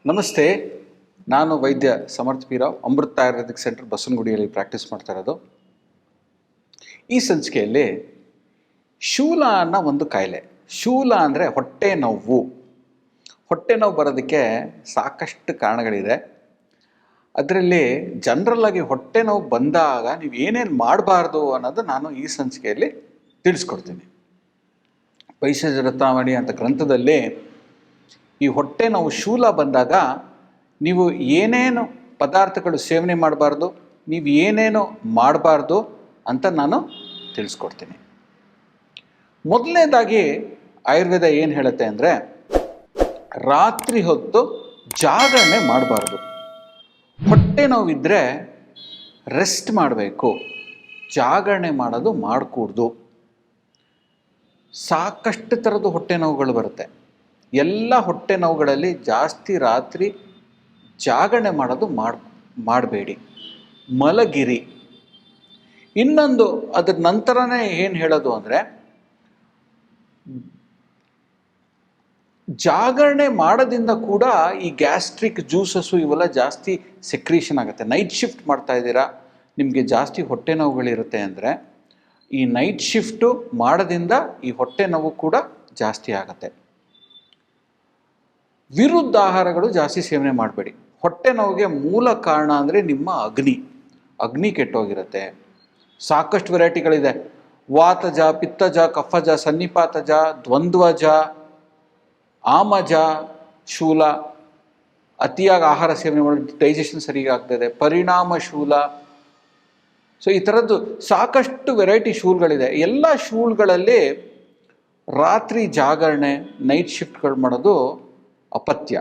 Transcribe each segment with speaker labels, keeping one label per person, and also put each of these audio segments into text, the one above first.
Speaker 1: ನಮಸ್ತೆ. ನಾನು ವೈದ್ಯ ಸಮರ್ಥ ಪಿ ರಾವ್, ಅಮೃತ ಆಯುರ್ವೇದಿಕ್ ಸೆಂಟರ್ ಬಸವನಗುಡಿಯಲ್ಲಿ ಪ್ರಾಕ್ಟೀಸ್ ಮಾಡ್ತಾ ಇರೋದು. ಈ ಸಂಚಿಕೆಯಲ್ಲಿ ಶೂಲ ಅನ್ನೋ ಒಂದು ಕಾಯಿಲೆ. ಶೂಲ ಅಂದರೆ ಹೊಟ್ಟೆ ನೋವು. ಹೊಟ್ಟೆ ನೋವು ಬರೋದಕ್ಕೆ ಸಾಕಷ್ಟು ಕಾರಣಗಳಿದೆ. ಅದರಲ್ಲಿ ಜನರಲ್ಲಾಗಿ ಹೊಟ್ಟೆ ನೋವು ಬಂದಾಗ ನೀವು ಏನೇನು ಮಾಡಬಾರ್ದು ಅನ್ನೋದು ನಾನು ಈ ಸಂಚಿಕೆಯಲ್ಲಿ ತಿಳಿಸ್ಕೊಡ್ತೀನಿ. ವೈಶೇಷ ರತ್ನಾವಳಿ ಅಂತ ಗ್ರಂಥದಲ್ಲಿ ಈ ಹೊಟ್ಟೆ ನೋವು ಶೂಲ ಬಂದಾಗ ನೀವು ಏನೇನು ಪದಾರ್ಥಗಳು ಸೇವನೆ ಮಾಡಬಾರ್ದು, ನೀವು ಏನೇನು ಮಾಡಬಾರ್ದು ಅಂತ ನಾನು ತಿಳಿಸ್ಕೊಡ್ತೀನಿ. ಮೊದಲನೇದಾಗಿ ಆಯುರ್ವೇದ ಏನು ಹೇಳುತ್ತೆ ಅಂದರೆ, ರಾತ್ರಿ ಹೊತ್ತು ಜಾಗರಣೆ ಮಾಡಬಾರ್ದು. ಹೊಟ್ಟೆ ನೋವಿದ್ದರೆ ರೆಸ್ಟ್ ಮಾಡಬೇಕು, ಜಾಗರಣೆ ಮಾಡೋದು ಮಾಡಕೂಡ್ದು. ಸಾಕಷ್ಟು ಥರದ್ದು ಹೊಟ್ಟೆ ನೋವುಗಳು ಬರುತ್ತೆ. ಎಲ್ಲ ಹೊಟ್ಟೆ ನೋವುಗಳಲ್ಲಿ ಜಾಸ್ತಿ ರಾತ್ರಿ ಜಾಗರಣೆ ಮಾಡೋದು ಮಾಡಬೇಡಿ, ಮಲಗಿರಿ. ಇನ್ನೊಂದು ಅದ್ರ ನಂತರನೇ ಏನು ಹೇಳೋದು ಅಂದರೆ, ಜಾಗರಣೆ ಮಾಡೋದ್ರಿಂದ ಕೂಡ ಈ ಗ್ಯಾಸ್ಟ್ರಿಕ್ ಜ್ಯೂಸಸ್ಸು ಇವೆಲ್ಲ ಜಾಸ್ತಿ ಸೆಕ್ರೀಷನ್ ಆಗುತ್ತೆ. ನೈಟ್ ಶಿಫ್ಟ್ ಮಾಡ್ತಾ ಇದ್ದೀರಾ, ನಿಮಗೆ ಜಾಸ್ತಿ ಹೊಟ್ಟೆ ನೋವುಗಳಿರುತ್ತೆ ಅಂದರೆ ಈ ನೈಟ್ ಶಿಫ್ಟು ಮಾಡೋದ್ರಿಂದ ಈ ಹೊಟ್ಟೆ ನೋವು ಕೂಡ ಜಾಸ್ತಿ ಆಗುತ್ತೆ. ವಿರುದ್ಧ ಆಹಾರಗಳು ಜಾಸ್ತಿ ಸೇವನೆ ಮಾಡಬೇಡಿ. ಹೊಟ್ಟೆ ನೋವಿಗೆ ಮೂಲ ಕಾರಣ ಅಂದರೆ ನಿಮ್ಮ ಅಗ್ನಿ ಕೆಟ್ಟೋಗಿರುತ್ತೆ. ಸಾಕಷ್ಟು ವೆರೈಟಿಗಳಿದೆ. ವಾತಜ, ಪಿತ್ತಜ, ಕಫಜ, ಸನ್ನಿಪಾತಜ, ದ್ವಂದ್ವಜ, ಆಮಜ, ಶೂಲ. ಅತಿಯಾಗಿ ಆಹಾರ ಸೇವನೆ ಮಾಡಿ ಡೈಜೆಷನ್ ಸರಿಯಾಗಿ ಆಗ್ತದೆ, ಪರಿಣಾಮ ಶೂಲ. ಸೊ ಈ ಥರದ್ದು ಸಾಕಷ್ಟು ವೆರೈಟಿ ಶೂಲ್ಗಳಿದೆ. ಎಲ್ಲ ಶೂಲ್ಗಳಲ್ಲಿ ರಾತ್ರಿ ಜಾಗರಣೆ, ನೈಟ್ ಶಿಫ್ಟ್ಗಳು ಮಾಡೋದು ಅಪಥ್ಯ.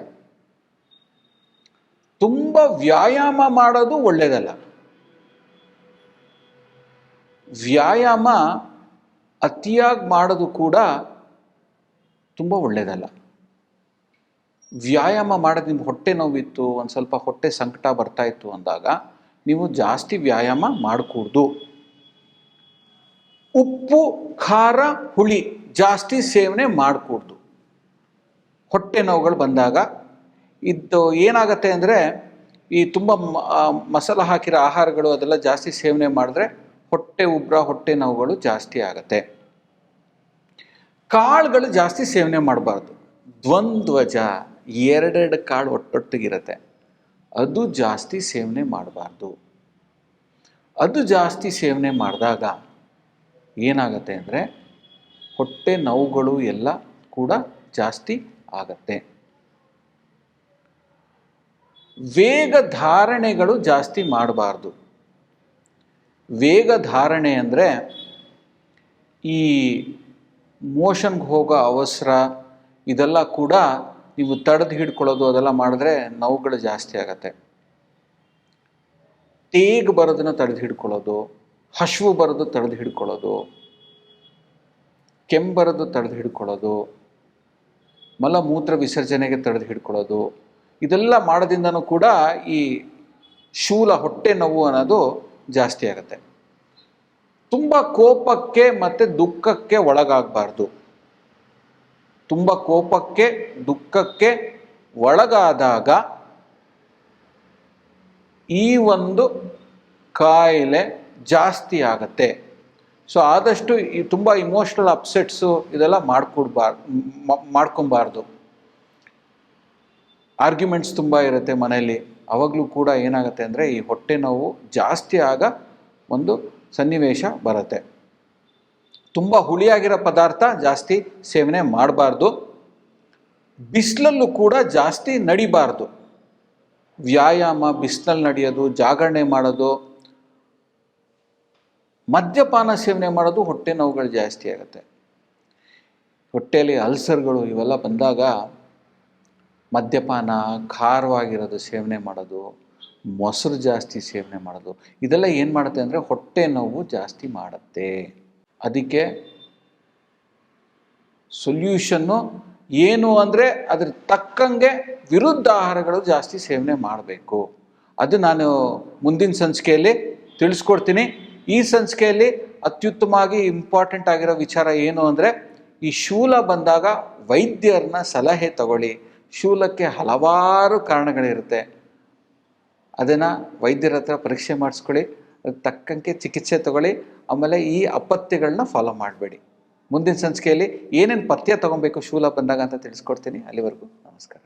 Speaker 1: ತುಂಬ ವ್ಯಾಯಾಮ ಮಾಡೋದು ಒಳ್ಳೆಯದಲ್ಲ. ವ್ಯಾಯಾಮ ಅತಿಯಾಗಿ ಮಾಡೋದು ಕೂಡ ತುಂಬ ಒಳ್ಳೆಯದಲ್ಲ. ವ್ಯಾಯಾಮ ಮಾಡೋದು, ನಿಮ್ಗೆ ಹೊಟ್ಟೆ ನೋವಿತ್ತು, ಒಂದು ಸ್ವಲ್ಪ ಹೊಟ್ಟೆ ಸಂಕಟ ಬರ್ತಾ ಇತ್ತು ಅಂದಾಗ ನೀವು ಜಾಸ್ತಿ ವ್ಯಾಯಾಮ ಮಾಡಕೂಡ್ದು. ಉಪ್ಪು, ಖಾರ, ಹುಳಿ ಜಾಸ್ತಿ ಸೇವನೆ ಮಾಡಕೂಡ್ದು. ಹೊಟ್ಟೆ ನೋವುಗಳು ಬಂದಾಗ ಇದು ಏನಾಗುತ್ತೆ ಅಂದರೆ, ಈ ತುಂಬ ಮಸಾಲ ಹಾಕಿರೋ ಆಹಾರಗಳು ಅದೆಲ್ಲ ಜಾಸ್ತಿ ಸೇವನೆ ಮಾಡಿದ್ರೆ ಹೊಟ್ಟೆ ಉಬ್ರ, ಹೊಟ್ಟೆ ನೋವುಗಳು ಜಾಸ್ತಿ ಆಗುತ್ತೆ. ಕಾಳುಗಳು ಜಾಸ್ತಿ ಸೇವನೆ ಮಾಡಬಾರ್ದು. ದ್ವಂದ್ವಜ, ಎರಡೆರಡು ಕಾಳು ಒಟ್ಟೊಟ್ಟಿಗಿರುತ್ತೆ, ಅದು ಜಾಸ್ತಿ ಸೇವನೆ ಮಾಡಬಾರ್ದು. ಅದು ಜಾಸ್ತಿ ಸೇವನೆ ಮಾಡಿದಾಗ ಏನಾಗುತ್ತೆ ಅಂದರೆ ಹೊಟ್ಟೆ ನೋವುಗಳು ಎಲ್ಲ ಕೂಡ ಜಾಸ್ತಿ ಆಗತ್ತೆ. ವೇಗ ಧಾರಣೆಗಳು ಜಾಸ್ತಿ ಮಾಡಬಾರ್ದು. ವೇಗ ಧಾರಣೆ ಅಂದರೆ ಈ ಮೋಷನ್ಗೆ ಹೋಗೋ ಅವಸರ, ಇದೆಲ್ಲ ಕೂಡ ನೀವು ತಡೆದು ಹಿಡ್ಕೊಳ್ಳೋದು ಅದೆಲ್ಲ ಮಾಡಿದ್ರೆ ನೋವುಗಳು ಜಾಸ್ತಿ ಆಗತ್ತೆ. ತೇಗ್ ಬರೋದನ್ನು ತಡೆದು ಹಿಡ್ಕೊಳ್ಳೋದು, ಹಸಿವು ಬರೋದು ತಡೆದು ಹಿಡ್ಕೊಳ್ಳೋದು, ಕೆಮ್ಮು ಬರೋದು ತಡೆದು ಹಿಡ್ಕೊಳ್ಳೋದು, ಮಲಮೂತ್ರ ವಿಸರ್ಜನೆಗೆ ತಡೆದು ಹಿಡ್ಕೊಳ್ಳೋದು, ಇದೆಲ್ಲ ಮಾಡೋದ್ರಿಂದನೂ ಕೂಡ ಈ ಶೂಲ, ಹೊಟ್ಟೆ ನೋವು ಅನ್ನೋದು ಜಾಸ್ತಿ ಆಗುತ್ತೆ. ತುಂಬ ಕೋಪಕ್ಕೆ ಮತ್ತು ದುಃಖಕ್ಕೆ ಒಳಗಾಗಬಾರ್ದು. ತುಂಬ ಕೋಪಕ್ಕೆ ದುಃಖಕ್ಕೆ ಒಳಗಾದಾಗ ಈ ಒಂದು ಕಾಯಿಲೆ ಜಾಸ್ತಿ ಆಗತ್ತೆ. ಸೊ ಆದಷ್ಟು ಈ ತುಂಬ ಇಮೋಷ್ನಲ್ ಅಪ್ಸೆಟ್ಸು ಇದೆಲ್ಲ ಮಾಡ್ಕೊಬಾರ್ದು. ಆರ್ಗ್ಯುಮೆಂಟ್ಸ್ ತುಂಬ ಇರುತ್ತೆ ಮನೆಯಲ್ಲಿ, ಅವಾಗಲೂ ಕೂಡ ಏನಾಗುತ್ತೆ ಅಂದರೆ ಈ ಹೊಟ್ಟೆ ನೋವು ಜಾಸ್ತಿ ಆಗ ಒಂದು ಸನ್ನಿವೇಶ ಬರುತ್ತೆ. ತುಂಬ ಹುಳಿಯಾಗಿರೋ ಪದಾರ್ಥ ಜಾಸ್ತಿ ಸೇವನೆ ಮಾಡಬಾರ್ದು. ಬಿಸಿಲಲ್ಲೂ ಕೂಡ ಜಾಸ್ತಿ ನಡಿಬಾರ್ದು. ವ್ಯಾಯಾಮ, ಬಿಸಿಲಲ್ಲಿ ನಡೆಯೋದು, ಜಾಗರಣೆ ಮಾಡೋದು, ಮದ್ಯಪಾನ ಸೇವನೆ ಮಾಡೋದು ಹೊಟ್ಟೆ ನೋವುಗಳು ಜಾಸ್ತಿ ಆಗುತ್ತೆ. ಹೊಟ್ಟೆಯಲ್ಲಿ ಅಲ್ಸರ್ಗಳು ಇವೆಲ್ಲ ಬಂದಾಗ ಮದ್ಯಪಾನ, ಖಾರವಾಗಿರೋದು ಸೇವನೆ ಮಾಡೋದು, ಮೊಸರು ಜಾಸ್ತಿ ಸೇವನೆ ಮಾಡೋದು, ಇದೆಲ್ಲ ಏನು ಮಾಡುತ್ತೆ ಅಂದರೆ ಹೊಟ್ಟೆ ನೋವು ಜಾಸ್ತಿ ಮಾಡುತ್ತೆ. ಅದಕ್ಕೆ ಸೊಲ್ಯೂಷನ್ನು ಏನು ಅಂದರೆ ಅದ್ರ ತಕ್ಕಂಗೆ ವಿರುದ್ಧ ಆಹಾರಗಳು ಜಾಸ್ತಿ ಸೇವನೆ ಮಾಡಬೇಕು. ಅದು ನಾನು ಮುಂದಿನ ಸಂಚಿಕೆಯಲ್ಲಿ ತಿಳಿಸ್ಕೊಡ್ತೀನಿ. ಈ ಸಂಚಿಕೆಯಲ್ಲಿ ಅತ್ಯುತ್ತಮವಾಗಿ ಇಂಪಾರ್ಟೆಂಟ್ ಆಗಿರೋ ವಿಚಾರ ಏನು ಅಂದರೆ, ಈ ಶೂಲ ಬಂದಾಗ ವೈದ್ಯರನ್ನ ಸಲಹೆ ತಗೊಳ್ಳಿ. ಶೂಲಕ್ಕೆ ಹಲವಾರು ಕಾರಣಗಳಿರುತ್ತೆ. ಅದನ್ನು ವೈದ್ಯರ ಹತ್ರ ಪರೀಕ್ಷೆ ಮಾಡಿಸ್ಕೊಳ್ಳಿ, ಅದಕ್ಕೆ ತಕ್ಕಂಗೆ ಚಿಕಿತ್ಸೆ ತಗೊಳ್ಳಿ. ಆಮೇಲೆ ಈ ಅಪಥ್ಯಗಳನ್ನ ಫಾಲೋ ಮಾಡಬೇಡಿ. ಮುಂದಿನ ಸಂಚಿಕೆಯಲ್ಲಿ ಏನೇನು ಪಥ್ಯ ತೊಗೊಬೇಕು ಶೂಲ ಬಂದಾಗ ಅಂತ ತಿಳಿಸ್ಕೊಡ್ತೀನಿ. ಅಲ್ಲಿವರೆಗೂ ನಮಸ್ಕಾರ.